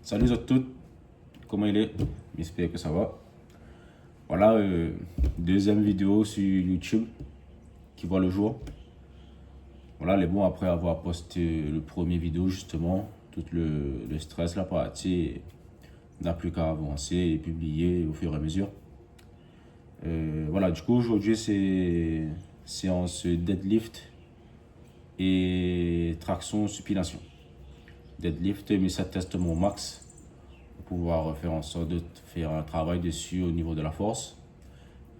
Salut à toutes, comment il est? J'espère que ça va. Voilà, deuxième vidéo sur YouTube qui voit le jour. Voilà, les mois après avoir posté le premier vidéo, justement, tout le stress, la partie, n'a plus qu'à avancer et publier au fur et à mesure. Voilà, du coup, aujourd'hui, c'est séance deadlift et traction supination. Deadlift, mais ça teste mon max pour pouvoir faire en sorte de faire un travail dessus au niveau de la force.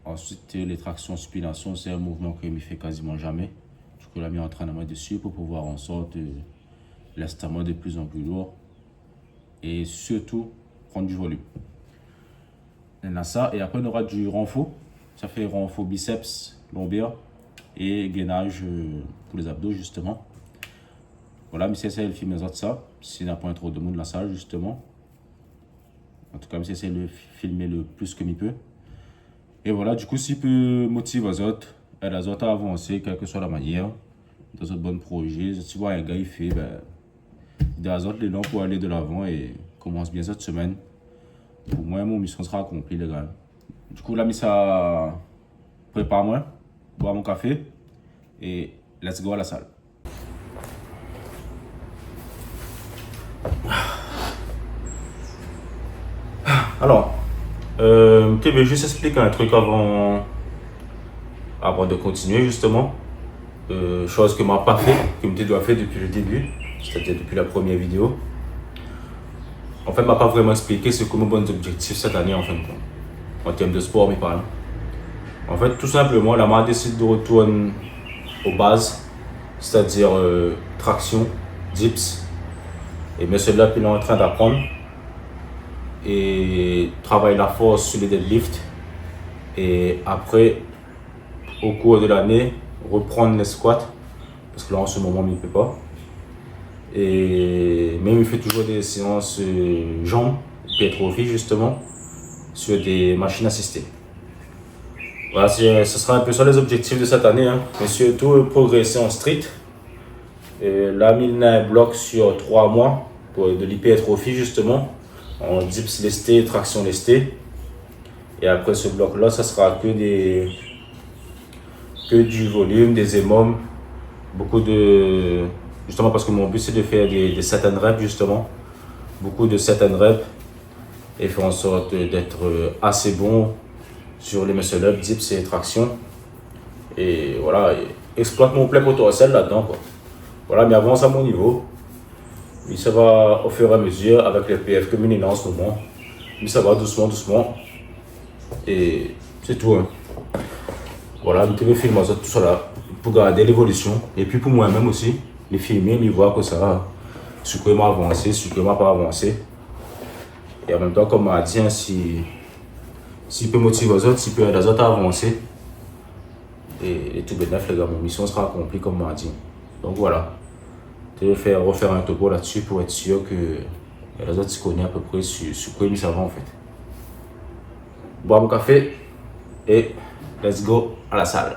Ensuite, les tractions supination, c'est un mouvement que je ne fais quasiment jamais. Du coup, là, mis entraînement dessus pour pouvoir en sorte de l'estomac de plus en plus lourd et surtout prendre du volume. On a ça et après on aura du renfort. Ça fait renfort biceps, lombaire et gainage pour les abdos justement. Voilà, mais c'est ça, il filme les autres ça. S'il n'y a pas trop de monde dans la salle justement. En tout cas, mais c'est de filmer le plus que je peux. Et voilà, du coup, si peut motiver les autres, et les autres à avancer, quelle que soit la manière, dans un bon projet. Si tu vois un gars, il fait, ben, il a les autres les dents pour aller de l'avant et commence bien cette semaine. Pour moi, mon mission sera accomplie, les gars. Du coup, là, mais ça prépare-moi, boire mon café et let's go à la salle. Alors, je vais juste expliquer un truc avant de continuer justement. Chose que je n'ai pas fait, que je dois faire depuis le début, c'est-à-dire depuis la première vidéo. En fait, je ne pas vraiment expliqué ce que mes bons objectifs cette année en fin de compte, en termes de sport, mais parlant. En fait, tout simplement, là, je décide de retourner aux bases, c'est-à-dire traction, dips, et mais celui-là, il est en train d'apprendre et travailler la force sur les deadlifts. Et après, au cours de l'année, reprendre les squats, parce que là en ce moment il ne peut pas. Et même il fait toujours des séances jambes, hypertrophie justement, sur des machines assistées. Voilà, ce sera un peu ça les objectifs de cette année, hein. Mais surtout progresser en street. Et là, il y a un bloc sur 3 mois pour de l'hypertrophie justement, en dips lestés, traction lestée. Et après ce bloc là, ça sera que du volume, des émomes, beaucoup de... Justement parce que mon but c'est de faire des set and reps justement, beaucoup de set and reps et faire en sorte d'être assez bon sur les muscle up, dips et traction. Et voilà, exploite mon plein potentiel là-dedans quoi. Voilà, mais avance à mon niveau. Mais ça va au fur et à mesure avec les PF que je en ce moment. Mais ça va doucement, doucement. Et c'est tout, hein. Voilà, je vais filmer tout ça là pour garder l'évolution. Et puis pour moi-même aussi, les filmer, mais voir que ça, ce que m'a avancé, ce que m'a pas avancé. Et en même temps, comme m'a dit, si peut motiver les autres, si peut aider les autres à avancer. Et tout bénéf, les gars, mon mission sera accomplie comme m'a dit. Donc voilà. Je vais refaire un topo là-dessus pour être sûr que les autres se connaissent à peu près sur quoi ils savent en fait. Boire mon café et let's go à la salle.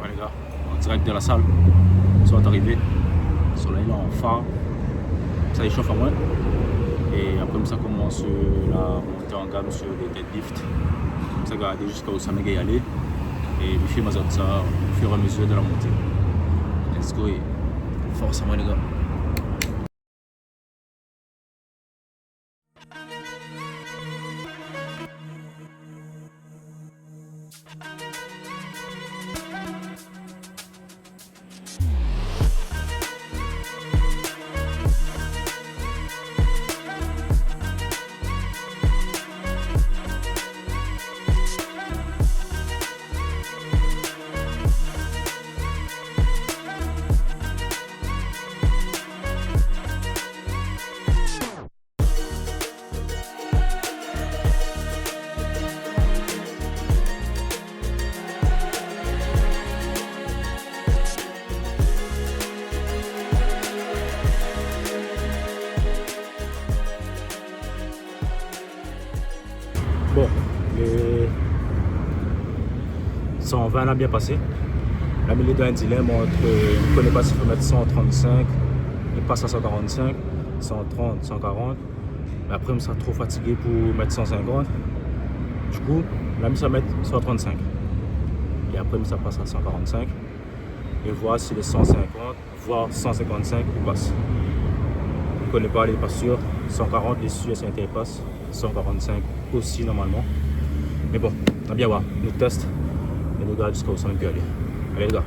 Les gars, en direct de la salle, ils sont arrivés, le soleil là en phare, ça échauffe à moins. Et après ça commence la montée en gamme sur les deadlifts. Ça garder jusqu'à où ça m'a y aller. et je filme ça au fur et à mesure de la montée. Let's go et force à moi les gars. Bon, le 120 a bien passé. La milieu d'un dilemme entre, je ne connais pas s'il faut mettre 135 et passe à 145, 130, 140. Mais après, je serai trop fatigué pour mettre 150. Du coup, là, je vais mettre 135. Et après, ça passe à 145. Et voir si les 150, voire 155 passent. Je ne connais pas, les pas sûr. 140, les sûr, ça passe. 145 aussi normalement. Mais bon, on va bien voir. Le test et nous gars jusqu'à où ça peut aller. Allez les gars.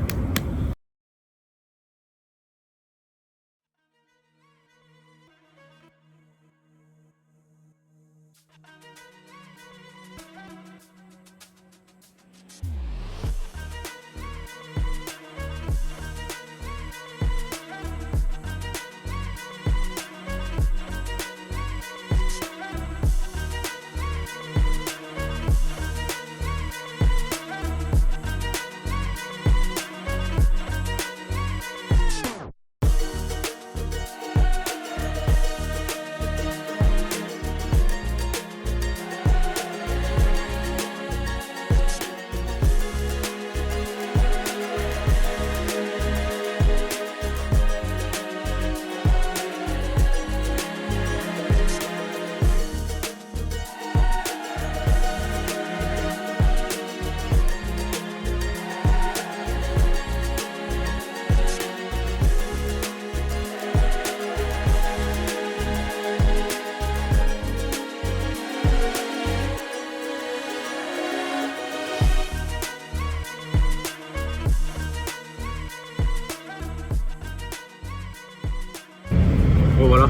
Bon voilà,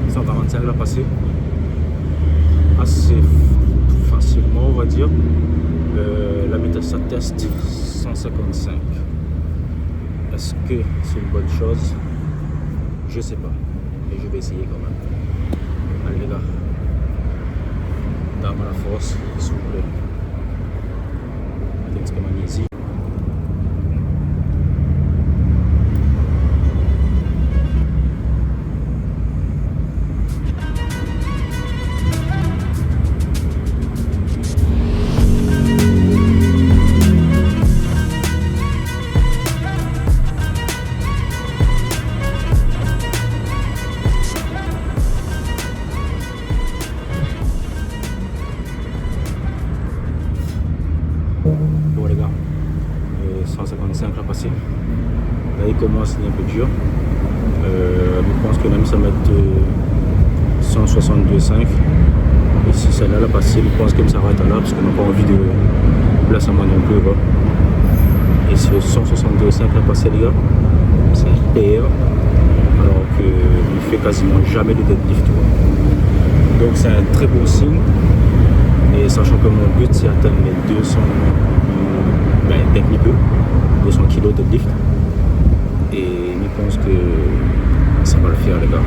145 l'a passé assez facilement on va dire. La méthode ça teste 155. Est-ce que c'est une bonne chose? Je sais pas, mais je vais essayer quand même. Allez les gars, dame à la force, s'il vous plaît. Thanks que magnésie. Bon les gars, 155 l'a passé. Là il commence à être un peu dur. Je pense que même ça va mettre 162,5. Et si celle-là l'a passé, je pense que ça va être là parce qu'on n'a pas envie de placer à moi non plus. Quoi. Et ce 162,5 l'a passé les gars, c'est hyper. Alors qu'il fait quasiment jamais de deadlift. Donc c'est un très beau signe. Et sachant que mon but c'est atteindre les 200, peut-être un peu, 200 kg de lift. Et je pense que ça va le faire les gars.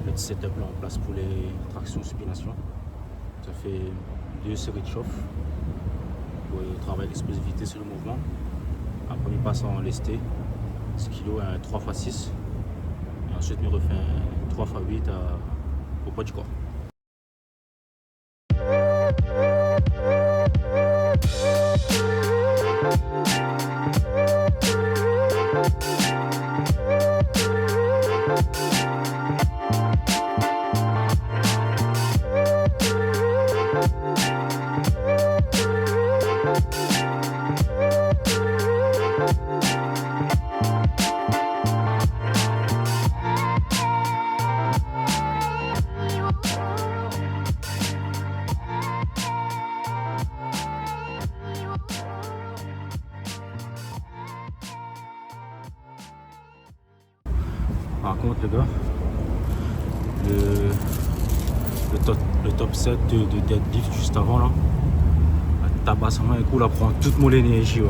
le petit setup là en place pour les tractions supination. Ça fait 2 séries de chauffe pour travailler l'explosivité sur le mouvement. Après, il passe en lesté, 6 kg à 3x6. Et ensuite, il refait un 3x8 au poids du corps. Par contre, les gars, le top set de deadlift juste avant là, tabassement un coup là prend toute mon énergie. Ouais.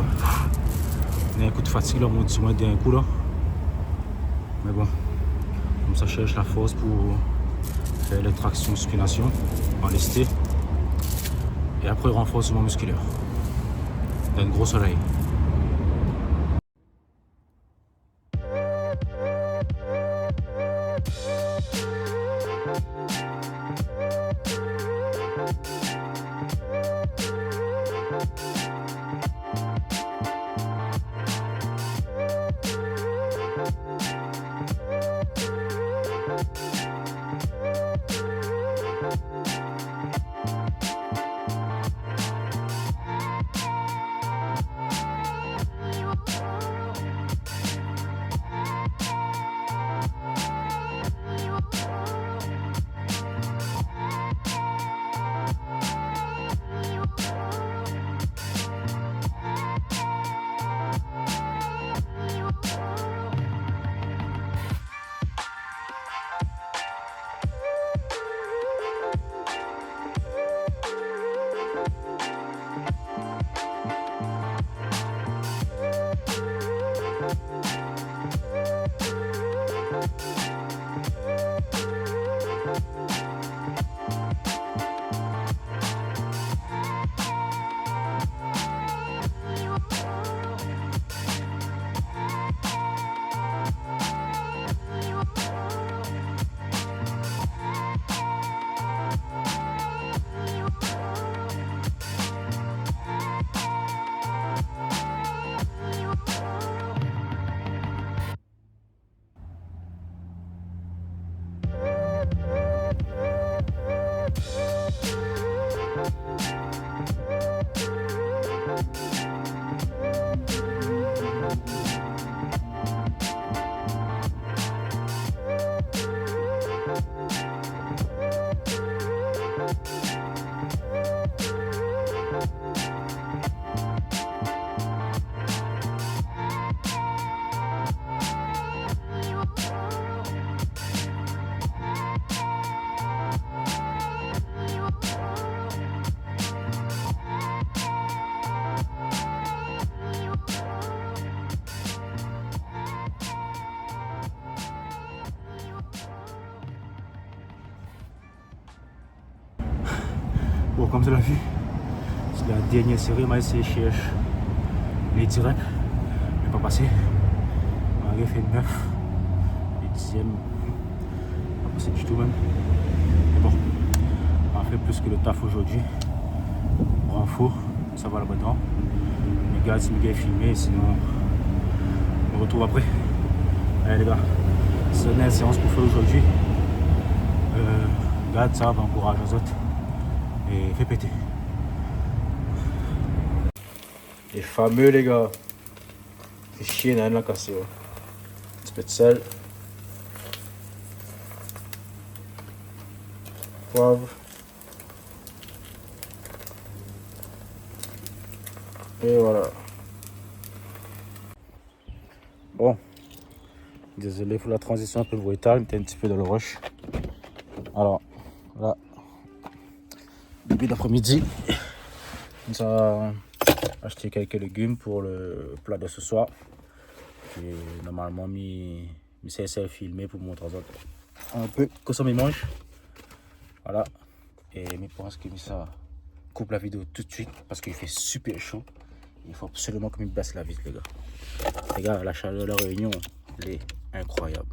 Il y a un coup de fatigue là, monte sur moi d'un coup là. Mais bon, comme ça, je cherche la force pour faire les tractions supination en lesté. Et après, renforcement musculaire. Dans un gros soleil. Bon, comme tu l'as vu, c'est la dernière série, mais c'est cherche les directs, mais pas passé. On a fait 9, les 10e, pas passé du tout même. Mais bon, on a fait plus que le taf aujourd'hui. Bravo, ça va là-dedans. Les gars, si les gars filmé, sinon on se retrouve après. Allez les gars, c'est une séance pour faire aujourd'hui. Garde ça, va encourager les autres. Et fait péter. Les fameux les gars. C'est chier dans la cassée. Un petit peu de sel. Poivre. Et voilà. Bon. Désolé pour la transition un peu brutale, mais un petit peu dans le rush. Alors, là. Début d'après-midi, on a acheté quelques légumes pour le plat de ce soir. J'ai normalement mis celle filmé pour montrer aux autres. un peu que ça me mange. Voilà. Et je pense que ça coupe la vidéo tout de suite parce qu'il fait super chaud. Il faut absolument que je baisse la vis, les gars. Les gars, la chaleur de la Réunion, elle est incroyable.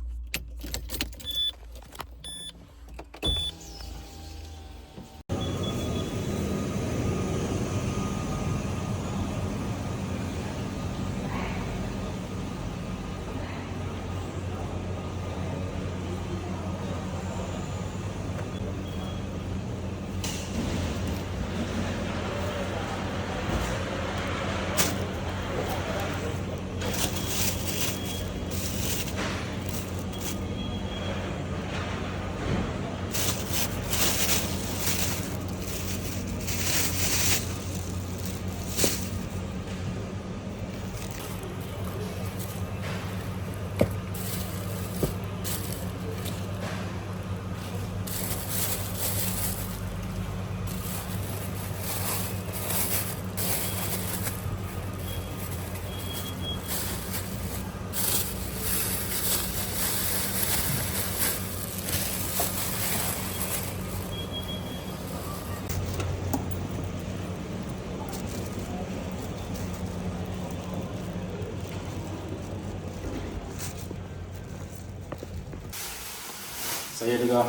Ça y est les gars,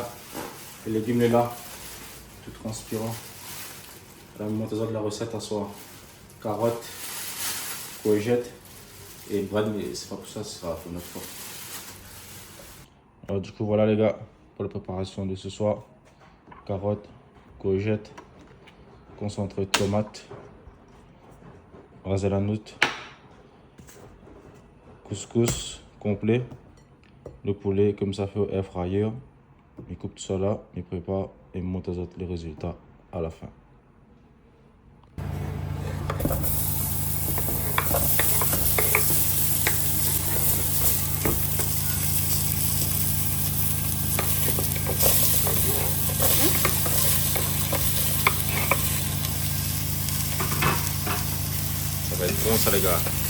les légumes est là, tout transpirant. Là, je montre de la recette à soi. Carottes, courgettes et bread, mais c'est pas pour ça, ce sera pour notre fois. Alors du coup voilà les gars, pour la préparation de ce soir. Carottes, courgettes, concentré de tomates, raser la note, couscous complet, le poulet comme ça fait au air fryer. Je coupe tout ça là, je prépare et je montre les résultats à la fin. Ça va être bon ça les gars.